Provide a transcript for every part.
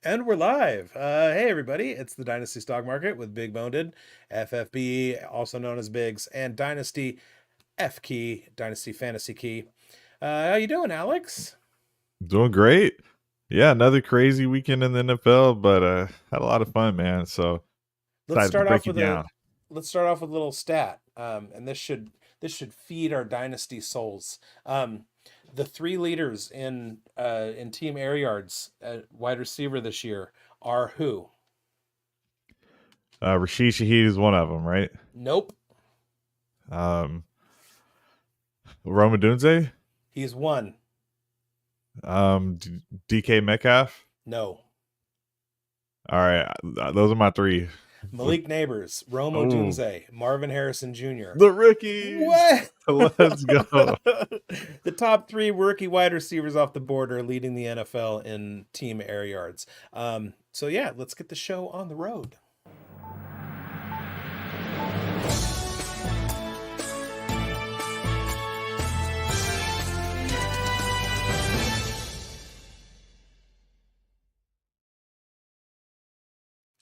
And we're live. Hey, everybody. It's the Dynasty Stock Market with Big Boned, FFB, also known as Biggs, and Dynasty F Key, Dynasty Fantasy Key. How you doing, Alex? Doing great. Yeah, another crazy weekend in the NFL, but had a lot of fun, man. So Let's excited to start off break it with a down. let's start off with a little stat. And this should feed our Dynasty souls. The three leaders in team air yards at wide receiver this year are who? Rashid Shaheed is one of them, right? Nope. Um, Roma Dunze, He's one. DK Metcalf. No. All right, those are my three. Malik Neighbors, Rome Oh, Odunze, Marvin Harrison Jr. the rookies. What? Let's go. The top three rookie wide receivers off the board are leading the NFL in team air yards. So yeah, let's get the show on the road.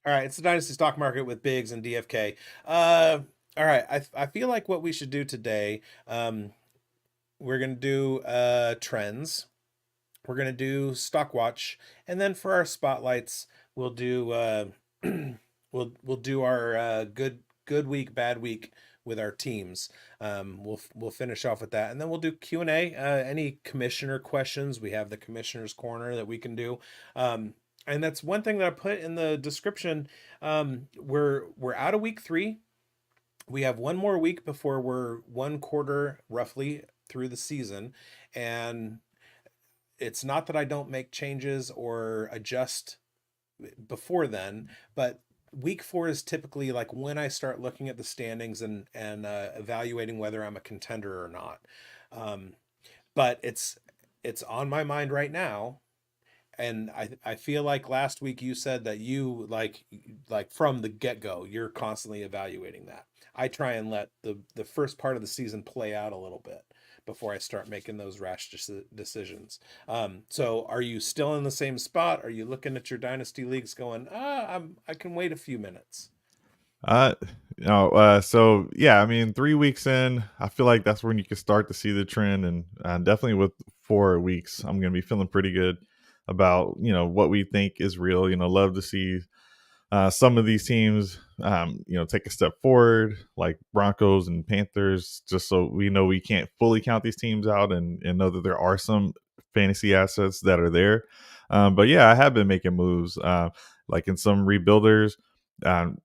All right, it's the Dynasty Stock Market with Biggs and DFK. All right, I feel like what we should do today, we're gonna do trends. We're gonna do stock watch, and then for our spotlights, we'll do we'll do our good week, bad week with our teams. We'll finish off with that, and then we'll do Q&A. Any commissioner questions? We have the commissioner's corner that we can do. And that's one thing that I put in the description. We're out of week 3. We have one more week before we're one quarter roughly through the season, and it's not that I don't make changes or adjust before then, but week 4 is typically like when I start looking at the standings and evaluating whether I'm a contender or not. Um, but it's on my mind right now, and I feel like last week you said that you like from the get-go you're constantly evaluating that. I try and let the first part of the season play out a little bit before I start making those rash decisions. So are you still in the same spot? Are you looking at your dynasty leagues going, I can wait a few minutes? Uh, so yeah, I mean, 3 weeks in, I feel like that's when you can start to see the trend, and definitely with 4 weeks, I'm gonna be feeling pretty good about what we think is real. Love to see some of these teams, take a step forward, like Broncos and Panthers, just so we know we can't fully count these teams out and know that there are some fantasy assets that are there. But yeah, I have been making moves, like in some rebuilders. Um,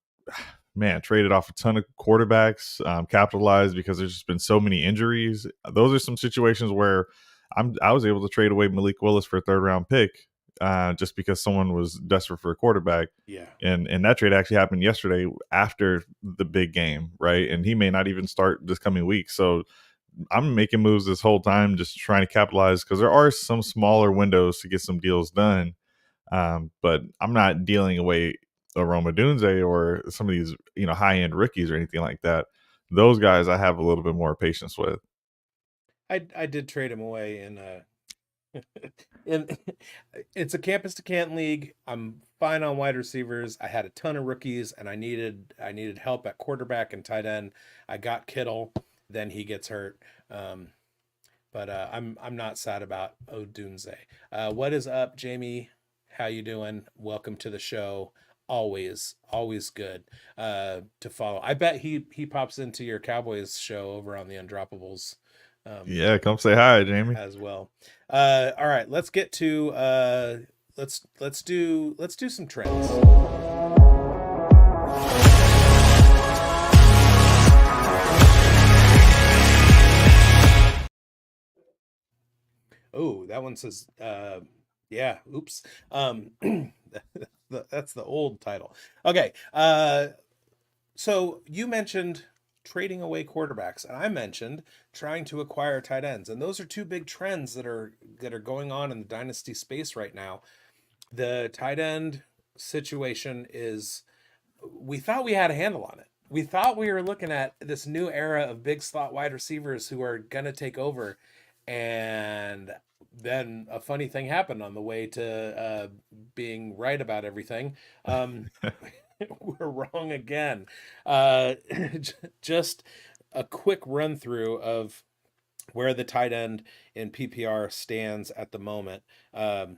Man, traded off a ton of quarterbacks, capitalized because there's just been so many injuries. Those are some situations where I was able to trade away Malik Willis for a third round pick, just because someone was desperate for a quarterback. Yeah. And that trade actually happened yesterday after the big game, right? And he may not even start this coming week. So I'm making moves this whole time, just trying to capitalize because there are some smaller windows to get some deals done. But I'm not dealing away a Roma Dunze or some of these, high end rookies or anything like that. Those guys I have a little bit more patience with. I did trade him away in it's a campus to Canton league. I'm fine on wide receivers. I had a ton of rookies and I needed help at quarterback and tight end. I got Kittle, then he gets hurt. Um, but I'm not sad about Odunze. What is up, Jamie? How you doing? Welcome to the show. Always good to follow. I bet he pops into your Cowboys show over on the Undroppables um, Yeah, come say hi, Jamie. as well. All right, let's get to let's do some trends. Oh, that one says yeah, oops. That's the old title. Okay. So you mentioned trading away quarterbacks, and I mentioned trying to acquire tight ends, and those are two big trends that are going on in the dynasty space right now. The tight end situation is, we thought we had a handle on it. We thought we were looking at this new era of big slot wide receivers who are gonna take over, and then a funny thing happened on the way to being right about everything. Um, we're wrong again. Uh, just a quick run through of where the tight end in PPR stands at the moment. Um,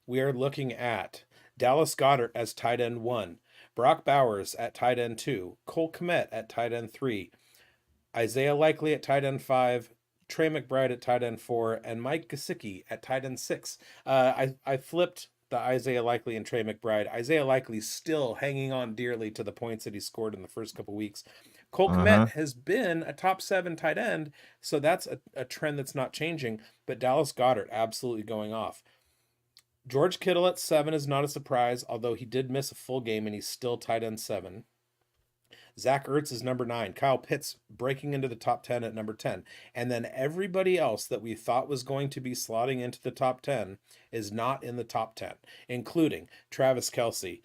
we are looking at Dallas Goddard as tight end one, Brock Bowers at tight end two, Cole Kmet at tight end three, Isaiah Likely at tight end five, Trey McBride at tight end four, and Mike Gesicki at tight end six. I flipped the Isaiah Likely and Trey McBride. Isaiah Likely still hanging on dearly to the points that he scored in the first couple weeks. Cole Kmet Uh-huh. has been a top seven tight end, so that's a trend that's not changing. But Dallas Goddard absolutely going off. George Kittle at seven is not a surprise, although he did miss a full game and he's still tight end seven. Zach Ertz is number nine. Kyle Pitts breaking into the top 10 at number 10. And then everybody else that we thought was going to be slotting into the top 10 is not in the top 10, including Travis Kelce,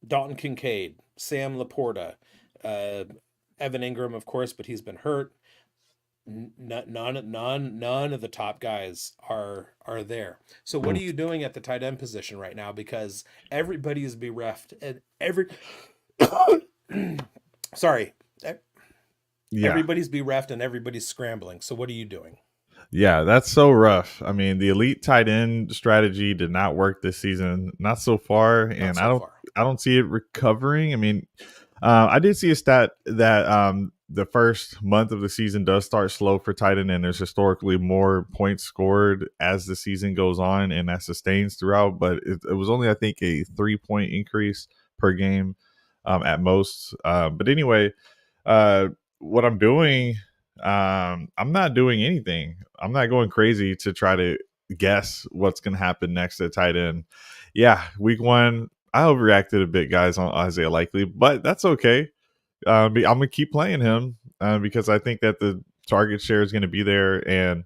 Dalton Kincaid, Sam Laporta, uh, Evan Ingram, of course, but he's been hurt. None of the top guys are there. So what are Oof. you doing at the tight end position right now? Because everybody is bereft and every sorry, Yeah. everybody's bereft and everybody's scrambling. So what are you doing? Yeah, that's so rough. I mean, the elite tight end strategy did not work this season, not so far, Not and so far. I don't see it recovering. I mean, I did see a stat that the first month of the season does start slow for tight end, and there's historically more points scored as the season goes on, and that sustains throughout. But it was only, I think, a 3 point increase per game at most. But anyway, uh, what I'm doing, I'm not doing anything. I'm not going crazy to try to guess what's going to happen next at tight end. Yeah, week one, I overreacted a bit, guys, on Isaiah Likely, but that's okay. I'm gonna keep playing him because I think that the target share is going to be there, and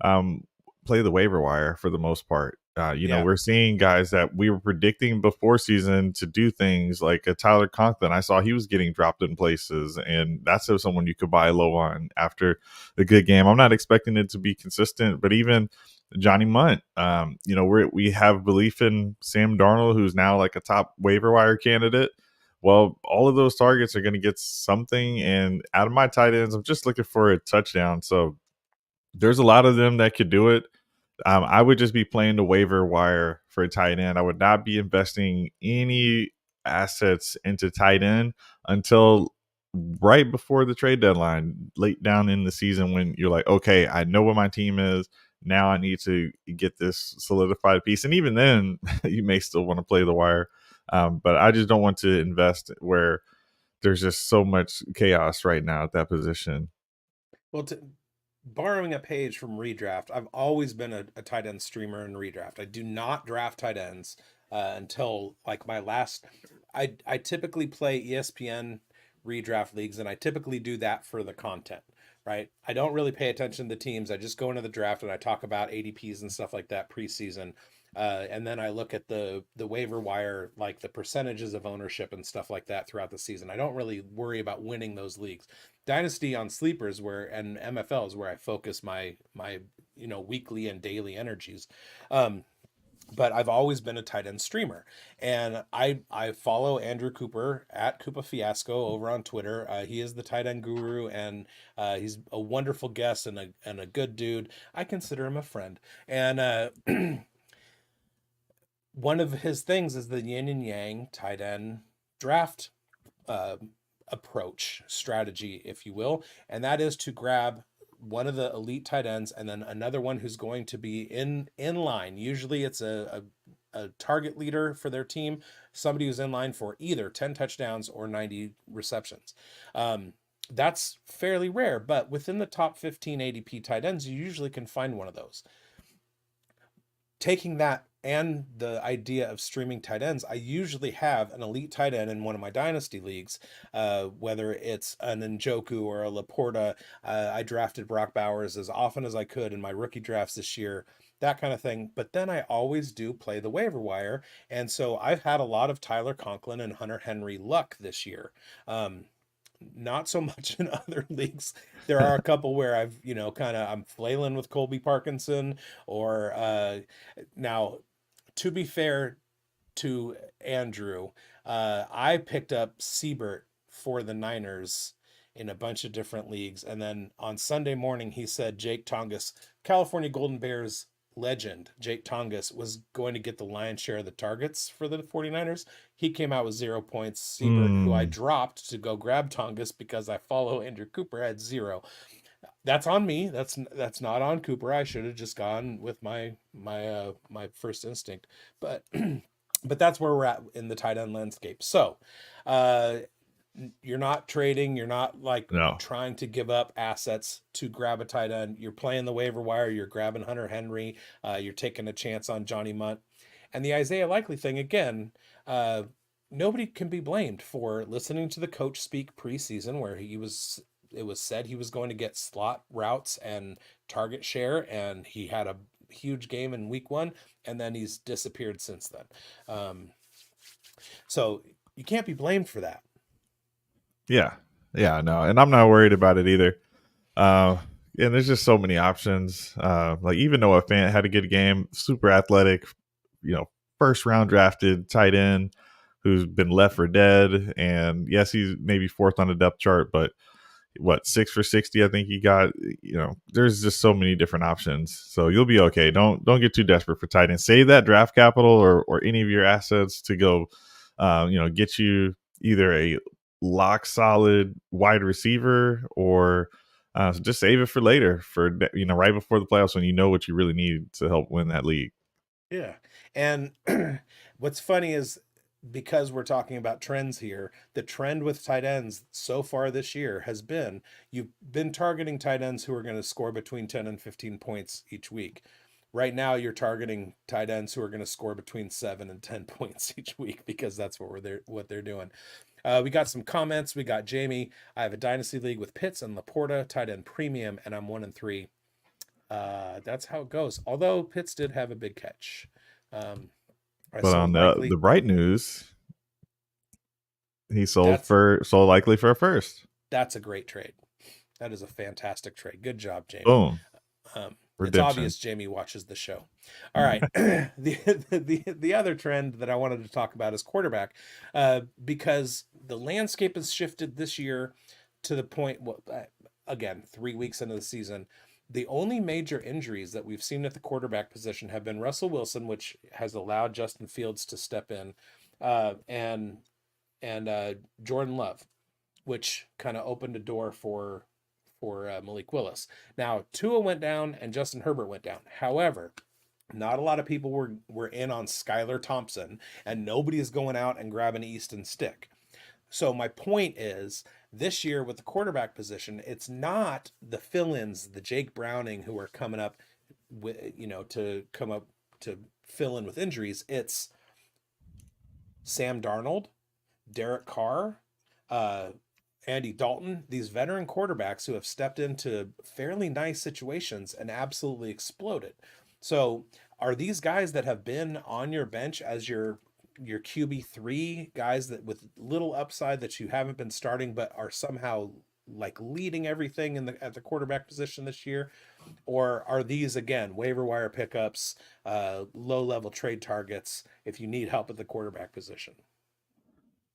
um, play the waiver wire for the most part. Yeah. We're seeing guys that we were predicting before season to do things like a Tyler Conklin. I saw he was getting dropped in places, and that's someone you could buy low on after a good game. I'm not expecting it to be consistent, but even Johnny Munt, we have belief in Sam Darnold, who's now like a top waiver wire candidate. Well, all of those targets are going to get something, and out of my tight ends, I'm just looking for a touchdown. So there's a lot of them that could do it. I would just be playing the waiver wire for a tight end. I would not be investing any assets into tight end until right before the trade deadline, late down in the season, when you're like, okay, I know what my team is. Now I need to get this solidified piece. And even then, you may still want to play the wire. But I just don't want to invest where there's just so much chaos right now at that position. Well, borrowing a page from redraft, I've always been a tight end streamer in redraft. I do not draft tight ends until like my last. I typically play ESPN redraft leagues, and I typically do that for the content. Right. I don't really pay attention to the teams. I just go into the draft and I talk about ADPs and stuff like that preseason. And then I look at the waiver wire, like the percentages of ownership and stuff like that throughout the season. I don't really worry about winning those leagues. Dynasty on sleepers where and MFL is where I focus my weekly and daily energies. Um, but I've always been a tight end streamer, and I follow Andrew Cooper at Koopa Fiasco over on Twitter. He is the tight end guru, and he's a wonderful guest and a good dude. I consider him a friend, and one of his things is the yin and yang tight end draft uh, approach strategy, if you will, and that is to grab one of the elite tight ends and then another one who's going to be in line. Usually, it's a target leader for their team, somebody who's in line for either 10 touchdowns or 90 receptions. That's fairly rare, but within the top 15 ADP tight ends, you usually can find one of those. Taking that and the idea of streaming tight ends, I usually have an elite tight end in one of my dynasty leagues, whether it's an Njoku or a Laporta. I drafted Brock Bowers as often as I could in my rookie drafts this year, that kind of thing. But then I always do play the waiver wire. And so I've had a lot of Tyler Conklin and Hunter Henry luck this year. Um, Not so much in other leagues. There are a couple where I've, I'm flailing with Colby Parkinson or now to be fair to Andrew, I picked up Siebert for the Niners in a bunch of different leagues. And then on Sunday morning, he said Jake Tongas, California Golden Bears legend, Jake Tongas, was going to get the lion's share of the targets for the 49ers. He came out with 0 points. Siebert, who I Mm, dropped to go grab Tongas because I follow Andrew Cooper, had zero. That's on me. That's not on Cooper. I should have just gone with my first instinct. But but that's where we're at in the tight end landscape. So, uh, you're not trading. You're not like no. trying to give up assets to grab a tight end. You're playing the waiver wire. You're grabbing Hunter Henry. You're taking a chance on Johnny Munt, and the Isaiah Likely thing again. Uh, Nobody can be blamed for listening to the coach speak preseason, where it was said he was going to get slot routes and target share, and he had a huge game in week one, and then he's disappeared since then. Um, so you can't be blamed for that. Yeah. Yeah, no. And I'm not worried about it either. Uh, and there's just so many options. Like even Noah Fant had a good game, super athletic, you know, first round drafted tight end who's been left for dead. And yes, he's maybe fourth on the depth chart, but what, 6 for 60, I think he got. There's just so many different options. So you'll be okay. Don't get too desperate for tight end. Save that draft capital or any of your assets to go get you either a lock solid wide receiver or just save it for later for right before the playoffs when you know what you really need to help win that league. Yeah. And what's funny is because we're talking about trends here, the trend with tight ends so far this year has been you've been targeting tight ends who are going to score between 10 and 15 points each week. Right now, you're targeting tight ends who are going to score between 7 and 10 points each week because that's what they're doing. We got some comments. We got Jamie. I have a dynasty league with Pitts and Laporta, tight end premium, and I'm 1-3. That's how it goes. Although Pitts did have a big catch. Um, I But sold on the likely. bright news, he That's sold likely for a first. that's a great trade. That is a fantastic trade. Good job, Jamie. Boom. It's Redemption. obvious Jamie watches the show. All right. The other trend that I wanted to talk about is quarterback, because the landscape has shifted this year to the point. Well, again, 3 weeks into the season, the only major injuries that we've seen at the quarterback position have been Russell Wilson, which has allowed Justin Fields to step in, and Jordan Love, which kind of opened a door for Malik Willis. Now Tua went down and Justin Herbert went down. However, not a lot of people were in on Skylar Thompson, and nobody is going out and grabbing Easton Stick. So my point is, this year with the quarterback position, it's not the fill-ins, the Jake Browning who are coming up with, to come up to fill in with injuries. It's Sam Darnold, Derek Carr, uh, Andy Dalton, these veteran quarterbacks who have stepped into fairly nice situations and absolutely exploded. So, are these guys that have been on your bench as your QB3 guys that with little upside that you haven't been starting but are somehow like leading everything in the at the quarterback position this year, or are these again waiver wire pickups, low level trade targets if you need help at the quarterback position?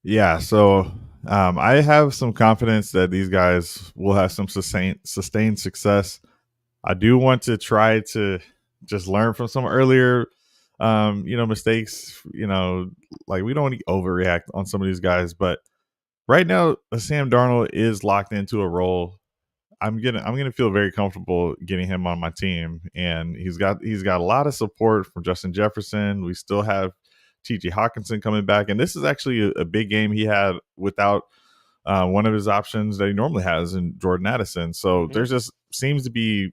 Yeah, so I have some confidence that these guys will have some sustained success. I do want to try to just learn from some earlier, mistakes. Like we don't overreact on some of these guys, but right now, Sam Darnold is locked into a role. I'm gonna feel very comfortable getting him on my team, and he's got a lot of support from Justin Jefferson. We still have T.J. Hawkinson coming back, and this is actually a big game he had without one of his options that he normally has in Jordan Addison. So Mm-hmm. there's just seems to be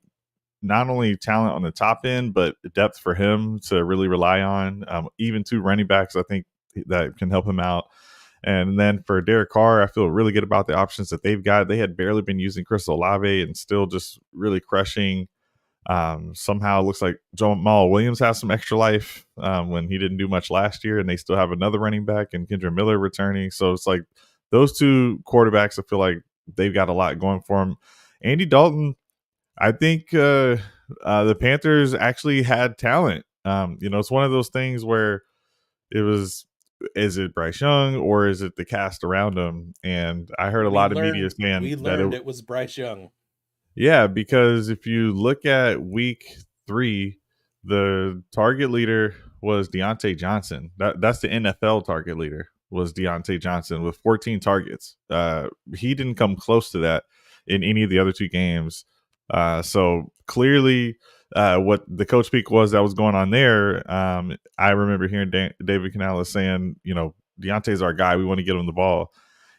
not only talent on the top end, but depth for him to really rely on. Even two running backs, I think that can help him out. And then for Derek Carr, I feel really good about the options that they've got. They had barely been using Chris Olave and still just really crushing. Somehow it looks like Jamal Williams has some extra life when he didn't do much last year, and they still have another running back and Kendra Miller returning. So it's like those two quarterbacks, I feel like they've got a lot going for them. Andy Dalton, I think the Panthers actually had talent. It's one of those things where it was, is it Bryce Young or is it the cast around him? And I heard a We lot of media learned saying we that learned it was Bryce Young. yeah, because if you look at week 3, the target leader was Deontay Johnson. That's the NFL target leader, was Deontay Johnson with 14 targets. He didn't come close to that in any of the other 2 games. So clearly, what the coach speak was that was going on there. I remember hearing David Canales saying, Deontay's our guy. We want to get him the ball,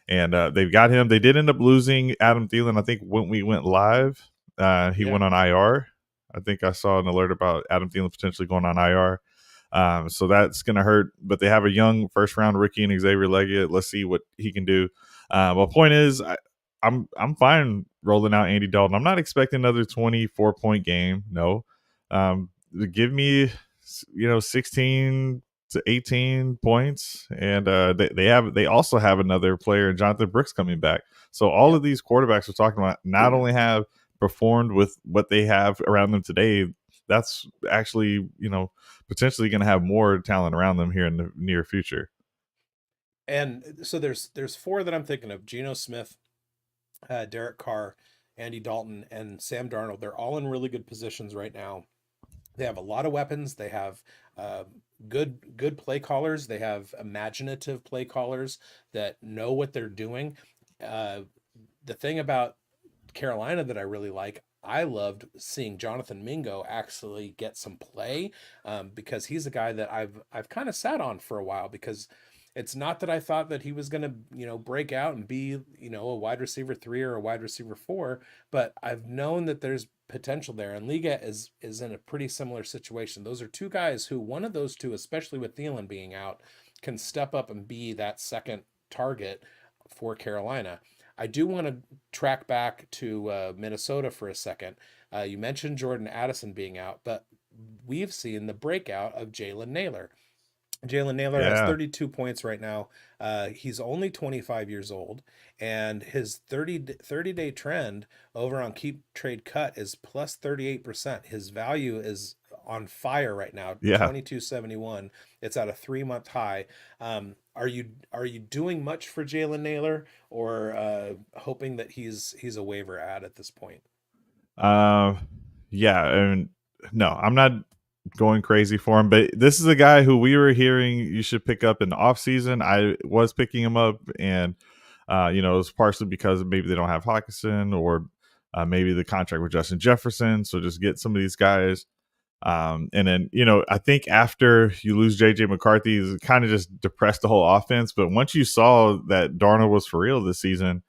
and they've got him. They did end up losing Adam Thielen. I think when we went live, he Yeah. went on IR. I think I saw an alert about Adam Thielen potentially going on IR. So that's going to hurt. But they have a young first round rookie in Xavier Leggett. Let's see what he can do. But point is, I'm fine rolling out Andy Dalton. I'm not expecting another 24-point game. No, give me 16 to 18 points, and they also have another player, Jonathan Brooks, coming back. So all Yep. of these quarterbacks we're talking about not only have performed with what they have around them today, that's actually potentially going to have more talent around them here in the near future. And so there's four that I'm thinking of: Geno Smith, Derek Carr, Andy Dalton, and Sam Darnold. They're all in really good positions right now. They have a lot of weapons. They have uh, good play callers. They have imaginative play callers that know what they're doing. Uh, the thing about Carolina that I really like, I loved seeing Jonathan Mingo actually get some play, because he's a guy that I've kind of sat on for a while, because it's not that I thought that he was going to, break out and be, a wide receiver 3 or a wide receiver 4, but I've known that there's potential there. And Liga is in a pretty similar situation. Those are two guys who, one of those two, especially with Thielen being out, can step up and be that second target for Carolina. I do want to track back to Minnesota for a second. You mentioned Jordan Addison being out, but we've seen the breakout of Jalen Naylor. Jalen Naylor has Yeah, 32 points right now. He's only 25 years old, and his 30-day trend over on Keep Trade Cut is plus 38%. His value is on fire right now, yeah. 2271. It's at a 3-month high. Are you doing much for Jalen Naylor, or hoping that he's a waiver ad at this point? Uh, yeah, and no, I'm not going crazy for him, but this is a guy who we were hearing you should pick up in the off season. I was picking him up, and it was partially because maybe they don't have Hawkinson, or maybe the contract with Justin Jefferson. So just get some of these guys. And then, I think after you lose JJ McCarthy, it kind of just depressed the whole offense. But once you saw that Darnold was for real this season,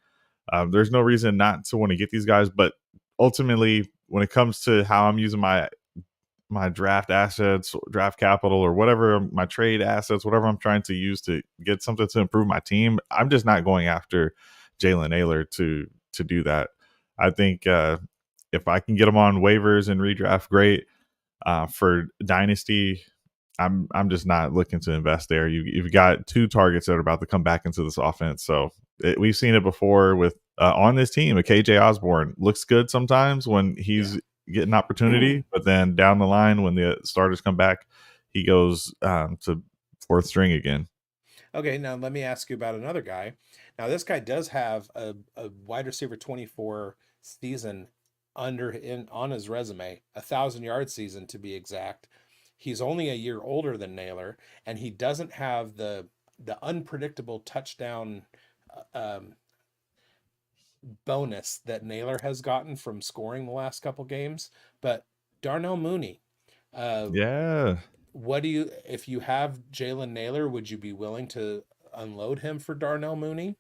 there's no reason not to want to get these guys. But ultimately, when it comes to how I'm using my draft assets, draft capital, or whatever, my trade assets, whatever I'm trying to use to get something to improve my team, I'm just not going after Jalen Naylor to do that. I think if I can get him on waivers and redraft, great. For Dynasty, I'm just not looking to invest there. You've got 2 targets that are about to come back into this offense, so we've seen it before with on this team. A KJ Osborne looks good sometimes when Yeah. he's getting opportunity, but then down the line when the starters come back, he goes to 4th string again. Okay, now let me ask you about another guy. Now this guy does have a wide receiver 24 season under in on his resume, 1,000 yard season to be exact. He's only a year older than Naylor, and he doesn't have the unpredictable touchdown bonus that Naylor has gotten from scoring the last couple games. But Darnell Mooney, uh, Yeah. what do you, if you have Jalen Naylor, would you be willing to unload him for Darnell Mooney?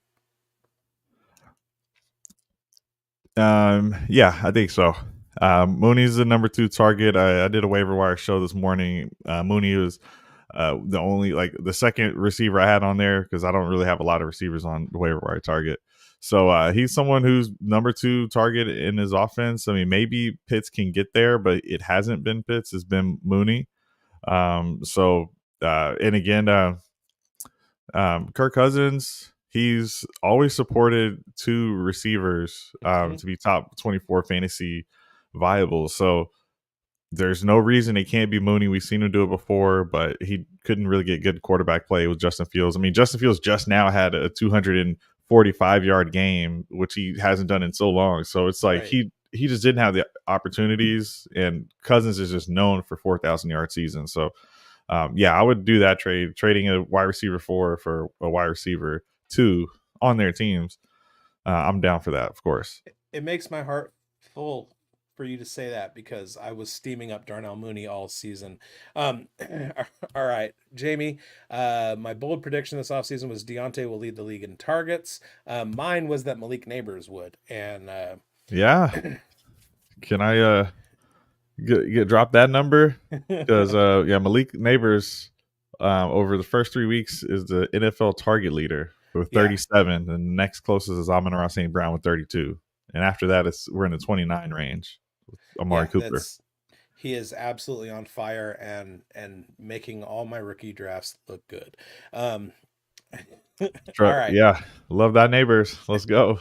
Yeah, I think so. Mooney's the number 2 target. I did a waiver wire show this morning. Mooney was the only, like, the second receiver I had on there, because I don't really have a lot of receivers on the waiver wire target. So he's someone who's number 2 target in his offense. I mean, maybe Pitts can get there, but it hasn't been Pitts. It's been Mooney. And again, Kirk Cousins, he's always supported two receivers Hmm. to be top 24 fantasy viable. So there's no reason it can't be Mooney. We've seen him do it before, but he couldn't really get good quarterback play with Justin Fields. I mean, Justin Fields just now had a 245-yard game, which he hasn't done in so long. So it's like Right. he just didn't have the opportunities, and Cousins is just known for 4,000-yard seasons. So yeah, I would do that trade, trading a wide receiver 4 for a wide receiver 2 on their teams. I'm down for that, of course. It makes my heart full for you to say that because I was steaming up Darnell Mooney all season. All right, Jamie. My bold prediction this offseason was Deontay will lead the league in targets. Mine was that Malik Neighbors would, and Yeah, can I get drop that number? Because yeah, Malik Neighbors over the first 3 weeks is the NFL target leader with yeah, 37, and the next closest is Amon-Ra St. Brown with 32, and after that, we're in the 29 range. Amari yeah, Cooper. that's he is absolutely on fire and making all my rookie drafts look good. Um, all right. Yeah, love that Neighbors. Let's go.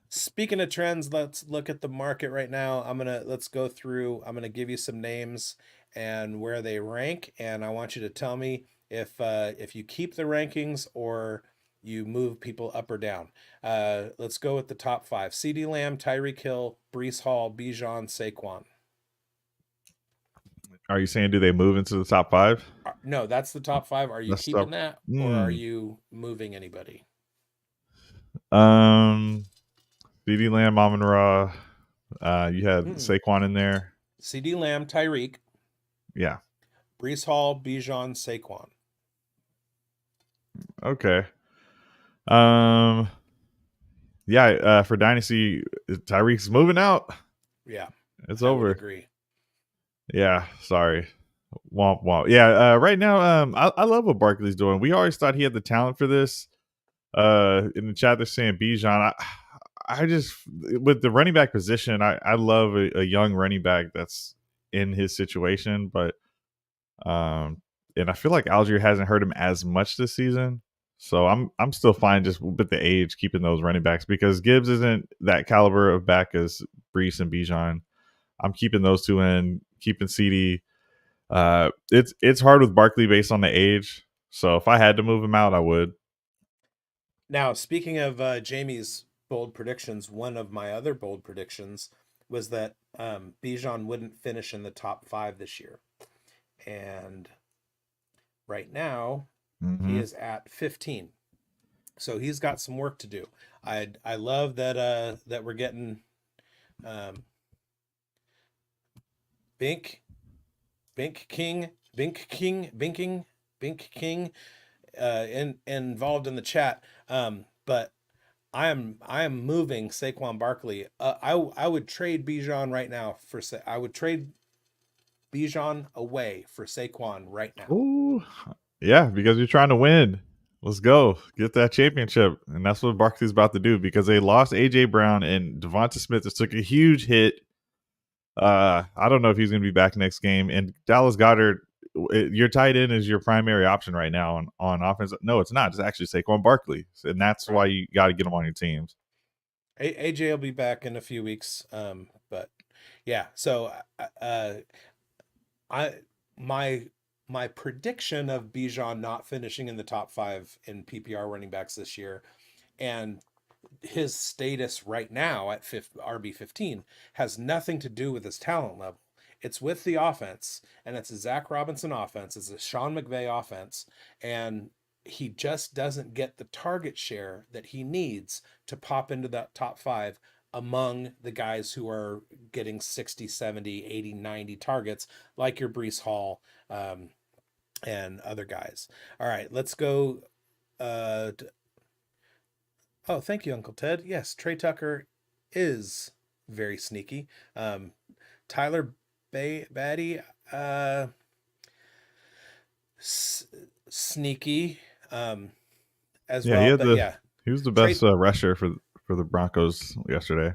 Speaking of trends, let's look at the market right now. Let's go through. I'm gonna give you some names and where they rank, and I want you to tell me if you keep the rankings or you move people up or down. Let's go with the top five: C.D. Lamb, Tyreek Hill, Brees Hall, Bijan, Saquon. Are you saying do they move into the top five? No, that's the top five. Are you That's keeping top. that, or are Hmm. you moving anybody? Um, CD Lamb, Amon Ra. You had Mm-mm. Saquon in there. C.D. Lamb, Tyreek, Yeah. Brees Hall, Bijan, Saquon. Okay. Um. Yeah. For Dynasty, Tyreek's moving out. Yeah, It's I would over. agree. Yeah. Sorry. Womp womp. Yeah. Right now, I love what Barkley's doing. We always thought he had the talent for this. In the chat, they're saying Bijan. I just with the running back position, I love a young running back that's in his situation, but and I feel like Algier hasn't hurt him as much this season. So I'm still fine just with the age keeping those running backs because Gibbs isn't that caliber of back as Brees and Bijan. I'm keeping those two in, keeping CD. It's hard with Barkley based on the age. So if I had to move him out, I would. Now, speaking of Jamie's bold predictions, one of my other bold predictions was that Bijan wouldn't finish in the top five this year. And right now, he Mm-hmm. is at 15. So he's got some work to do. I love that we're getting um, Bink Bink King Bink King Binking Bink King involved in the chat. But I am moving Saquon Barkley. I would trade Bijan right now for I would trade Bijan away for Saquon right now. Ooh, yeah, because you're trying to win. Let's go get that championship, and that's what Barkley's about to do because they lost AJ Brown and Devonta Smith just took a huge hit. I don't know if he's going to be back next game. And Dallas Goddard, your tight end is your primary option right now on offense. No, it's not. It's actually Saquon Barkley, and that's why Right. you got to get him on your teams. AJ will be back in a few weeks. But yeah. So I my my prediction of Bijan not finishing in the top five in PPR running backs this year, and his status right now at RB15 has nothing to do with his talent level. It's with the offense, and it's a Zach Robinson offense. It's a Sean McVay offense, and he just doesn't get the target share that he needs to pop into that top five among the guys who are getting 60, 70, 80, 90 targets, like your Brees Hall and other guys. All right, let's go. Uh, Oh, thank you, Uncle Ted. Yes, Trey Tucker is very sneaky. Um, Tyler Batty, uh, s- sneaky as Yeah, he well. had But the yeah, he was the best Trey, rusher for the Broncos yesterday.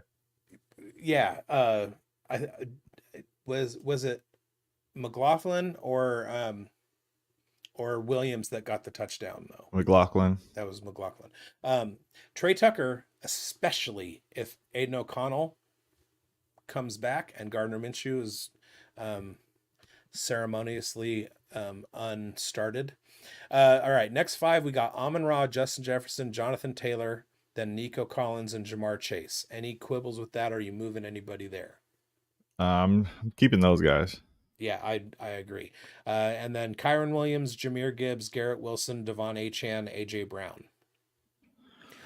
yeah. I was it McLaughlin or Williams that got the touchdown though. McLaughlin. That was McLaughlin. Trey Tucker, especially if Aiden O'Connell comes back and Gardner Minshew is ceremoniously unstarted. All right, next 5 we got Amon-Ra, Justin Jefferson, Jonathan Taylor, then Nico Collins and Jamar Chase. Any quibbles with that? Or are you moving anybody there? I'm keeping those guys. Yeah, I agree. And then Kyron Williams, Jahmyr Gibbs, Garrett Wilson, Devon Achane, AJ Brown,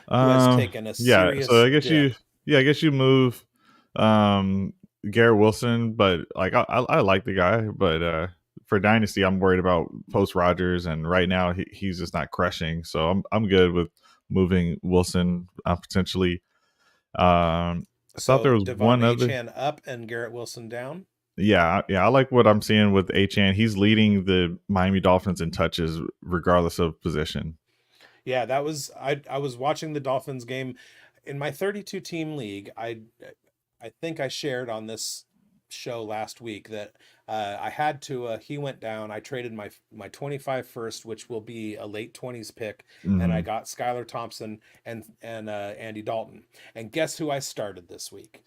who has taken a Yeah, serious so I guess dip. I guess you move Garrett Wilson, but like I like the guy, but for Dynasty, I'm worried about post Rodgers, and right now he's just not crushing. So I'm good with moving Wilson potentially. I thought there So was Devon one other. Achane up and Garrett Wilson down. Yeah, I like what I'm seeing with Achane. He's leading the Miami Dolphins in touches, regardless of position. Yeah, that was I was watching the Dolphins game in my 32 team league. I think I shared on this show last week that I had to he went down. I traded my 25 first, which will be a late 20s pick, and I Mm-hmm. got Skylar Thompson and Andy Dalton. And guess who I started this week?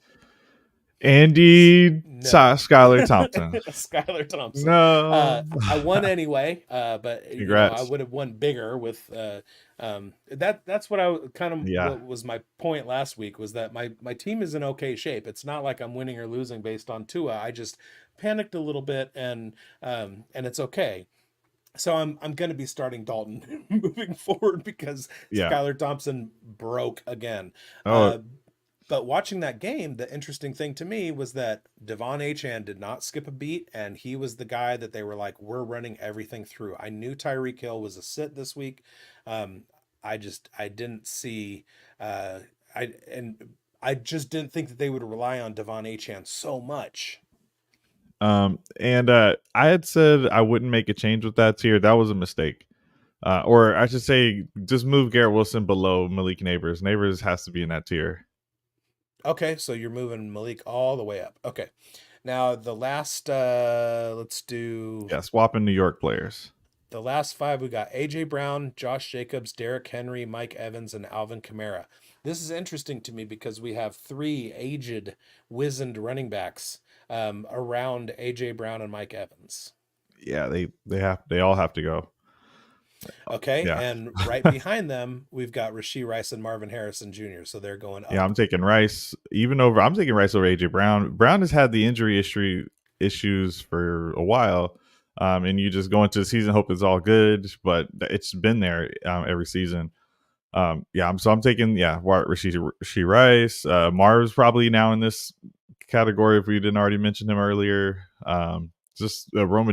No. Skylar Thompson. Skylar Thompson. No. I won anyway, but I Congrats. would have won bigger with that's what I kind of Yeah. what was my point last week was that my team is in okay shape. It's not like I'm winning or losing based on Tua. I just panicked a little bit and it's okay. So I'm going to be starting Dalton moving forward because Yeah. Skylar Thompson broke again. Oh, But watching that game, the interesting thing to me was that Devon Achane did not skip a beat, and he was the guy that they were like, we're running everything through. I knew Tyreek Hill was a sit this week. I didn't see I just didn't think that they would rely on Devon Achane so much. and I had said I wouldn't make a change with that tier. That was a mistake. Or I should say, just move Garrett Wilson below Malik Neighbors. Neighbors has to be in that tier. Okay, so you're moving Malik all the way up. Okay. Now the last let's do Yeah, swapping New York players. the last 5. We got AJ Brown, Josh Jacobs, Derrick Henry, Mike Evans, and Alvin Kamara. This is interesting to me because we have 3 aged, wizened running backs around AJ Brown and Mike Evans. Yeah, they all have to go. Okay, Yeah. and right behind them we've got Rashee Rice and Marvin Harrison Jr. So they're going up. Yeah, I'm taking Rice I'm taking Rice over AJ Brown. Brown has had the injury issues for a while. And you just go into the season, hope it's all good, but it's been there every season. I'm taking Rashee Rice. Marv's probably now in this category if we didn't already mention him earlier. Roma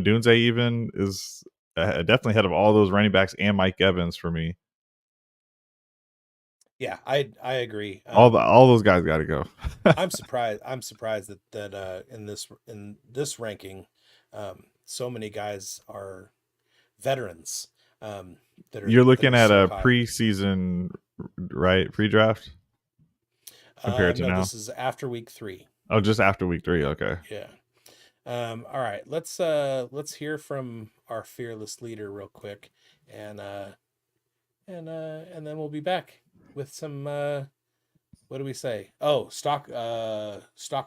Dunze even is definitely ahead of all those running backs and Mike Evans for me. Yeah, I agree. All those guys got to go. I'm surprised that in this ranking, so many guys are veterans. You're looking at so a preseason, right? Pre-draft compared to no, now. this is after week 3. Oh, just after week 3. Okay. Yeah. All right. Let's hear from our fearless leader real quick, and then we'll be back with some. What do we say? Oh, stock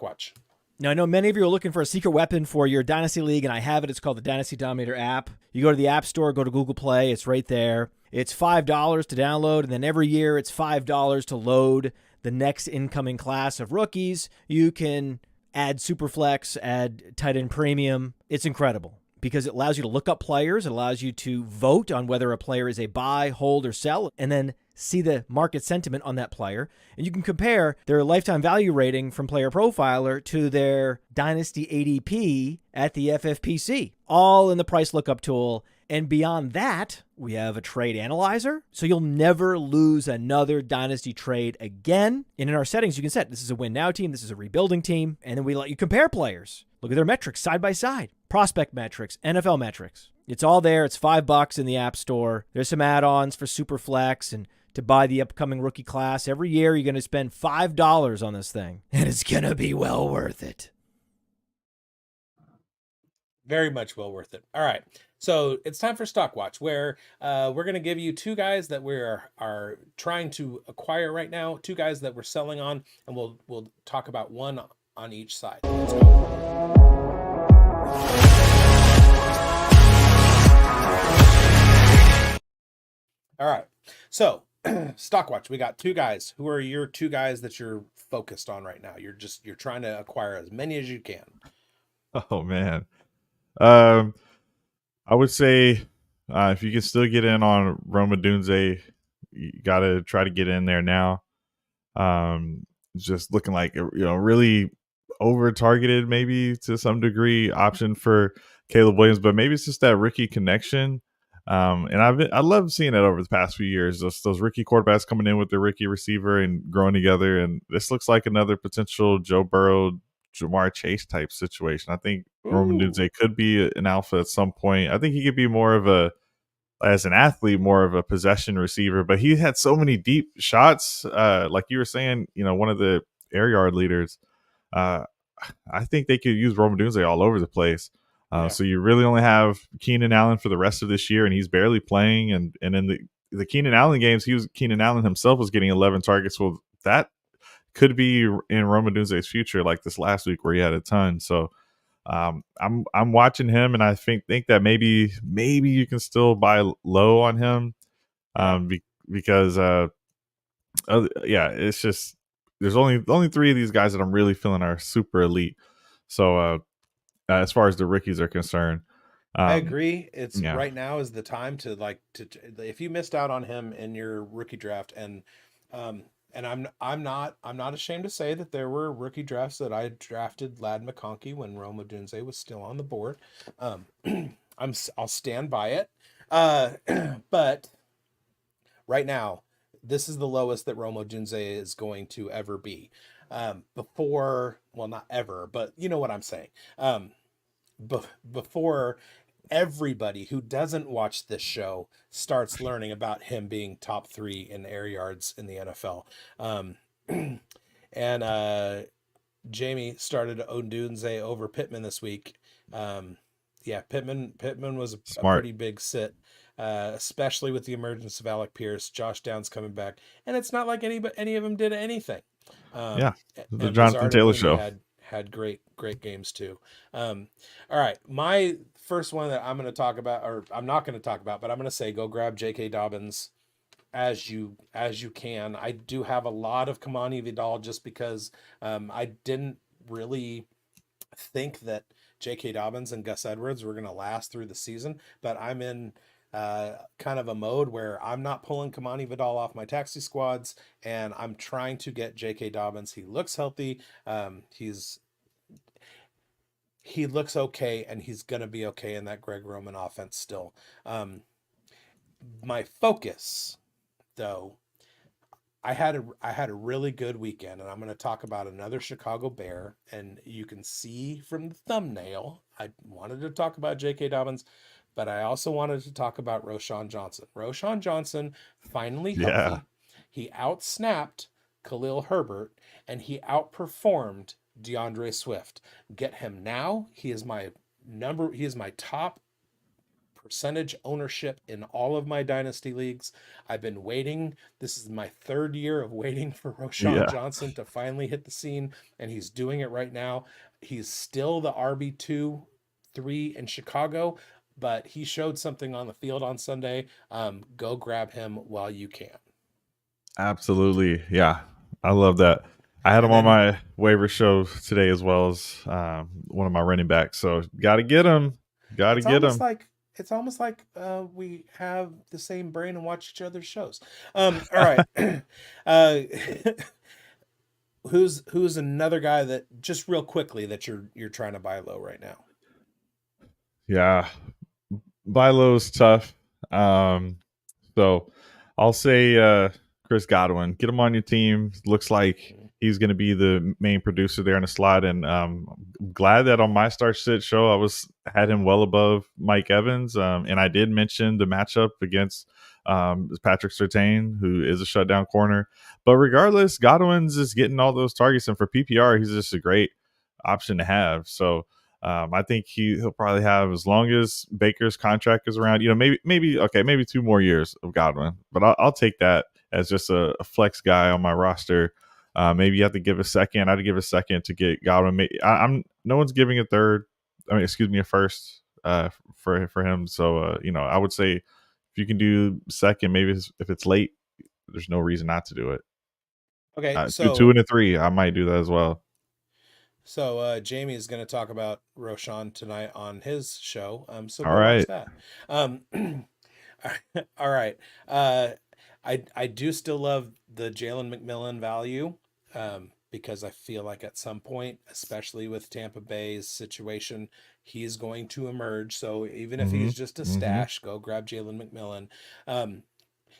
watch. Now, I know many of you are looking for a secret weapon for your Dynasty League, and I have it. It's called the Dynasty Dominator app. You go to the App Store, go to Google Play. It's right there. It's $5 to download, and then every year it's $5 to load the next incoming class of rookies. You can add Superflex, add tight end premium. It's incredible because it allows you to look up players. It allows you to vote on whether a player is a buy, hold, or sell, and then see the market sentiment on that player. And you can compare their lifetime value rating from Player Profiler to their Dynasty ADP at the FFPC, all in the price lookup tool. And beyond that, we have a trade analyzer, so you'll never lose another Dynasty trade again. And in our settings, you can set this is a win now team, this is a rebuilding team, and then we let you compare players. Look at their metrics side by side, prospect metrics, NFL metrics. It's all there. It's $5 in the App Store. There's some add-ons for Superflex and to buy the upcoming rookie class. Every year, you're going to spend $5 on this thing, and it's going to be well worth it. Very much well worth it. All right. So it's time for Stock Watch, where we're going to give you two guys that we are trying to acquire right now, two guys that we're selling on, and we'll talk about one on each side. Let's go. All right. So Stock Watch, we got two guys. Who are your two guys that you're focused on right now? You're trying to acquire as many as you can. Oh man. I would say if you can still get in on Roma Dunze, you got to try to get in there now. Just looking like really over targeted maybe to some degree option for Caleb Williams, but maybe it's just that rookie connection. And I love seeing it over the past few years. Those rookie quarterbacks coming in with their rookie receiver and growing together, and this looks like another potential Joe Burrow, Jamar Chase type situation. I think Roman Dunze could be an alpha at some point. I think he could be more of a, as an athlete, more of a possession receiver, but he had so many deep shots. Like you were saying, one of the air yard leaders. Uh, I think they could use Roman Dunze all over the place. So you really only have Keenan Allen for the rest of this year, and he's barely playing. And in the Keenan Allen games, Keenan Allen himself was getting 11 targets. Well, that could be in Roman Dunze's future, like this last week where he had a ton. So I'm watching him, and I think that maybe you can still buy low on him, because it's just there's only three of these guys that I'm really feeling are super elite. So as far as the rookies are concerned, I agree. It's right now is the time to if you missed out on him in your rookie draft, and I'm not ashamed to say that there were rookie drafts that I drafted Lad McConkey when Roma Dunze was still on the board. I'll stand by it. But right now, this is the lowest that Roma Dunze is going to ever be. Before, well, not ever, but you know what I'm saying. Before everybody who doesn't watch this show starts learning about him being top 3 in air yards in the NFL. And Jamie started Odunze over Pittman this week. Pittman was a pretty big sit, especially with the emergence of Alec Pierce. Josh Downs coming back, and it's not like any of them did anything. The Jonathan Taylor show had great games too. All right, my first one that I'm going to talk about, or I'm not going to talk about, but I'm going to say go grab J.K. Dobbins as you can. I do have a lot of Kamani Vidal just because I didn't really think that J.K. Dobbins and Gus Edwards were going to last through the season, but I'm in kind of a mode where I'm not pulling Kamani Vidal off my taxi squads, and I'm trying to get J.K. Dobbins. He looks healthy. He looks okay, and he's going to be okay in that Greg Roman offense still. My focus, though, I had a really good weekend, and I'm going to talk about another Chicago Bear, and you can see from the thumbnail, I wanted to talk about J.K. Dobbins, but I also wanted to talk about Roschon Johnson. Roschon Johnson finally healthy. He outsnapped Khalil Herbert, and he outperformed DeAndre Swift. Get him now. He is my top percentage ownership in all of my dynasty leagues. I've been waiting. This is my third year of waiting for Roschon Johnson to finally hit the scene, and he's doing it right now. He's still the RB2, 3 in Chicago, but he showed something on the field on Sunday. Go grab him while you can. Absolutely. Yeah. I love that. I had him on my waiver show today as well as one of my running backs. So got to get him. Got to get him. It's almost like we have the same brain and watch each other's shows. All right. Who's another guy that, just real quickly, that you're trying to buy low right now? Yeah. Buy low is tough. So I'll say Chris Godwin. Get him on your team. Looks like he's going to be the main producer there in the slot, and I'm glad that on my start sit show I had him well above Mike Evans, and I did mention the matchup against Patrick Surtain, who is a shutdown corner. But regardless, Godwin's just getting all those targets, and for PPR, he's just a great option to have. So I think he'll probably have, as long as Baker's contract is around, maybe 2 more years of Godwin, but I'll take that as just a flex guy on my roster. Maybe you have to give a second. I'd give a second to get Godwin. I'm no one's giving a third. A first for him. So I would say if you can do second, maybe if it's late, there's no reason not to do it. Okay, Two and a three, I might do that as well. So Jamie is going to talk about Roshan tonight on his show. So All go watch right. that. All right. I do still love the Jalen McMillan value, because I feel like at some point, especially with Tampa Bay's situation, he's going to emerge. So even if he's just a stash, go grab Jalen McMillan.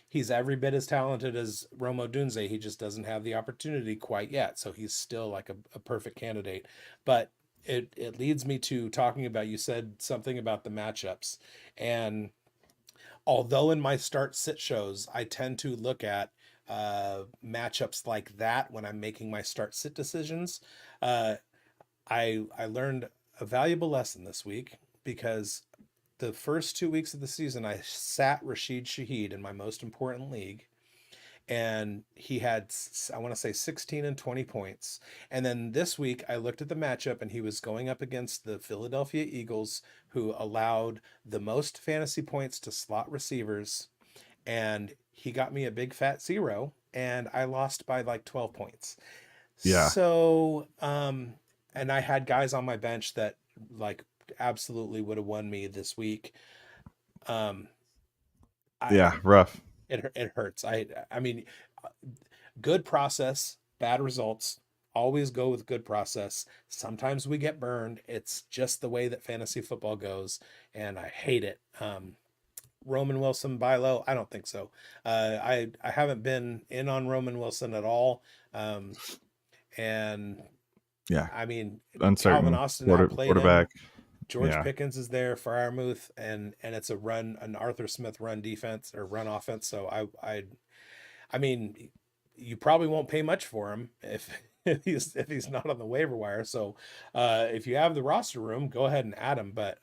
He's every bit as talented as Rome Odunze. He just doesn't have the opportunity quite yet. So he's still like a perfect candidate. But it leads me to talking about, you said something about the matchups. And although in my start sit shows, I tend to look at matchups like that when I'm making my start sit decisions, I learned a valuable lesson this week, because the first 2 weeks of the season, I sat Rashid Shaheed in my most important league, and he had, I want to say, 16 and 20 points. And then this week, I looked at the matchup, and he was going up against the Philadelphia Eagles, who allowed the most fantasy points to slot receivers, and he got me a big fat 0, and I lost by like 12 points. Yeah. So, and I had guys on my bench that like absolutely would have won me this week. Rough. It hurts. I mean, good process, bad results. Always go with good process. Sometimes we get burned. It's just the way that fantasy football goes, and I hate it. Roman Wilson buy low? I don't think so. I haven't been in on Roman Wilson at all. And yeah, I mean, uncertain Calvin Austin outplayed quarterback. him. George Pickens is there, Freiermuth, and it's an Arthur Smith run defense or run offense. So I mean, you probably won't pay much for him if he's not on the waiver wire. So if you have the roster room, go ahead and add him. But